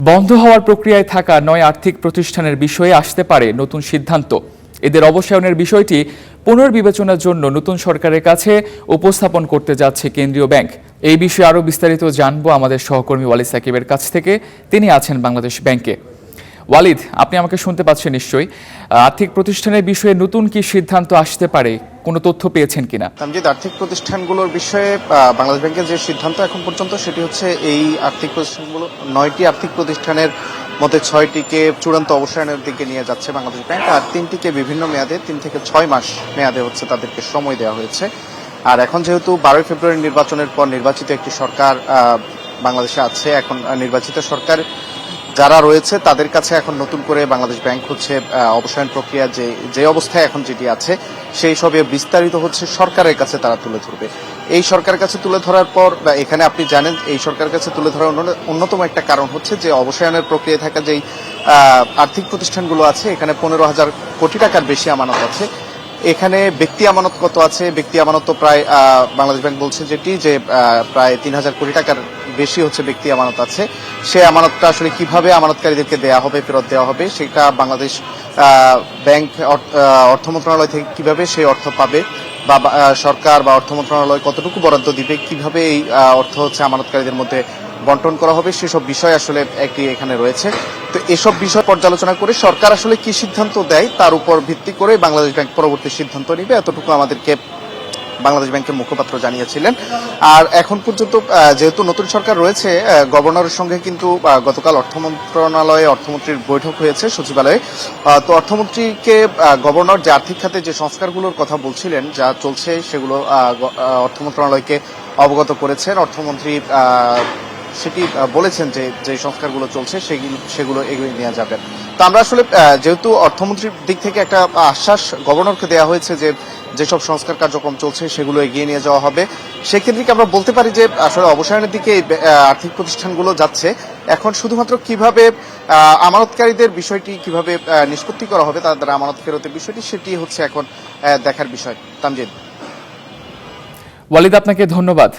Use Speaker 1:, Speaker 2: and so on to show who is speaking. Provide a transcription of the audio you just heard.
Speaker 1: বন্ধ হওয়ার প্রক্রিয়ায় থাকা ৯ আর্থিক প্রতিষ্ঠানের বিষয়ে আসতে পারে নতুন সিদ্ধান্ত। এদের অবসায়নের বিষয়টি পুনর্বিবেচনার জন্য নতুন সরকারের কাছে উপস্থাপন করতে যাচ্ছে কেন্দ্রীয় ব্যাংক। এই বিষয়ে আরও বিস্তারিত জানবো আমাদের সহকর্মী ওয়ালিদ সাকিবের কাছ থেকে। তিনি আছেন বাংলাদেশ ব্যাংকে। ওয়ালিদ, আপনি আমাকে শুনতে পাচ্ছেন নিশ্চয়ই। আর্থিক প্রতিষ্ঠানের বিষয়ে নতুন কি সিদ্ধান্ত আসতে পারে, কোনো তথ্য পেয়েছেন কিনা?
Speaker 2: তামজিদ, আর্থিক প্রতিষ্ঠানগুলোর বিষয়ে বাংলাদেশ ব্যাংকের যে সিদ্ধান্ত এখন পর্যন্ত সেটি হচ্ছে এই আর্থিক প্রতিষ্ঠানগুলো ৯টি আর্থিক প্রতিষ্ঠানের মধ্যে ৬টিকে চূড়ান্ত অবসায়নের দিকে নিয়ে যাচ্ছে বাংলাদেশ ব্যাংক, আর ৩টিকে বিভিন্ন মেয়াদে ৩ থেকে ৬ মাস মেয়াদে হচ্ছে তাদেরকে সময় দেওয়া হয়েছে। আর এখন যেহেতু ১২ ফেব্রুয়ারি নির্বাচনের পর নির্বাচিত একটি সরকার বাংলাদেশে আছে, এখন নির্বাচিত সরকার যারা রয়েছে তাদের কাছে এখন নতুন করে বাংলাদেশ ব্যাংক হচ্ছে অবসায়ন প্রক্রিয়া যে অবস্থায় এখন যেটি আছে সেই সবে বিস্তারিত হচ্ছে সরকারের কাছে তারা তুলে ধরবে। এই সরকারের কাছে তুলে ধরার পর এখানে আপনি জানেন এই সরকারের কাছে তুলে ধরার অন্যতম একটা কারণ হচ্ছে যে অবসায়নের প্রক্রিয়ায় থাকা যেই আর্থিক প্রতিষ্ঠানগুলো আছে এখানে ১৫,০০০ কোটি টাকার বেশি আমানত আছে। এখানে ব্যক্তি আমানত কত আছে? ব্যক্তি আমানত তো প্রায় বাংলাদেশ ব্যাংক বলছে যে প্রায় ৩,০০০ কোটি টাকার বেশি হচ্ছে ব্যক্তি আমানত আছে। সে আমানতটা আসলে কিভাবে আমানতকারীদেরকে দেয়া হবে, ফেরত দেওয়া হবে, সেটা বাংলাদেশ ব্যাংক অর্থ মন্ত্রণালয় থেকে কিভাবে সেই অর্থ পাবে বা সরকার বা অর্থ মন্ত্রণালয় কতটুকু বরাদ্দ দিবে, কিভাবে এই অর্থ হচ্ছে আমানতকারীদের মধ্যে বন্টন করা হবে, সেসব বিষয় আসলে একটি এখানে রয়েছে। তো এসব বিষয় পর্যালোচনা করে সরকার আসলে কি সিদ্ধান্ত দেয় তার উপর ভিত্তি করে বাংলাদেশ ব্যাংক পরবর্তী সিদ্ধান্ত নেবে, এতটুকু আমাদেরকে বাংলাদেশ ব্যাংকের মুখপাত্র জানিয়েছিলেন। আর এখন পর্যন্ত যেহেতু নতুন সরকার রয়েছে, গভর্নরের সঙ্গে কিন্তু গতকাল অর্থ মন্ত্রণালয়ে অর্থমন্ত্রীর বৈঠক হয়েছে সচিবালয়ে। তো অর্থমন্ত্রীকে গভর্নর যে আর্থিক খাতে যে সংস্কারগুলোর কথা বলছিলেন, যা চলছে সেগুলো অর্থ মন্ত্রণালয়কে অবগত করেছেন। অর্থমন্ত্রী সেটি বলেছেন যে সংস্কারগুলো চলছে সেগুলো এগিয়ে নিয়ে যাবেন। তো আমরা আসলে যেহেতু অর্থমন্ত্রীর দিক থেকে একটা আশ্বাস গভর্নরকে দেওয়া হয়েছে যে যেসব সংস্কার কার্যক্রম চলছে সেগুলো এগিয়ে নিয়ে যাওয়া হবে, সেক্ষেত্রে আমরা বলতে পারি যে আসলে অবসায়নের দিকে আর্থিক প্রতিষ্ঠানগুলো যাচ্ছে। এখন শুধুমাত্র কিভাবে আমানতকারীদের বিষয়টি কিভাবে নিষ্পত্তি করা হবে, তাদের আমানত ফেরতের বিষয়টি, সেটি হচ্ছে এখন দেখার বিষয়। তামজিদ।
Speaker 1: ওয়ালিদ, আপনাকে ধন্যবাদ।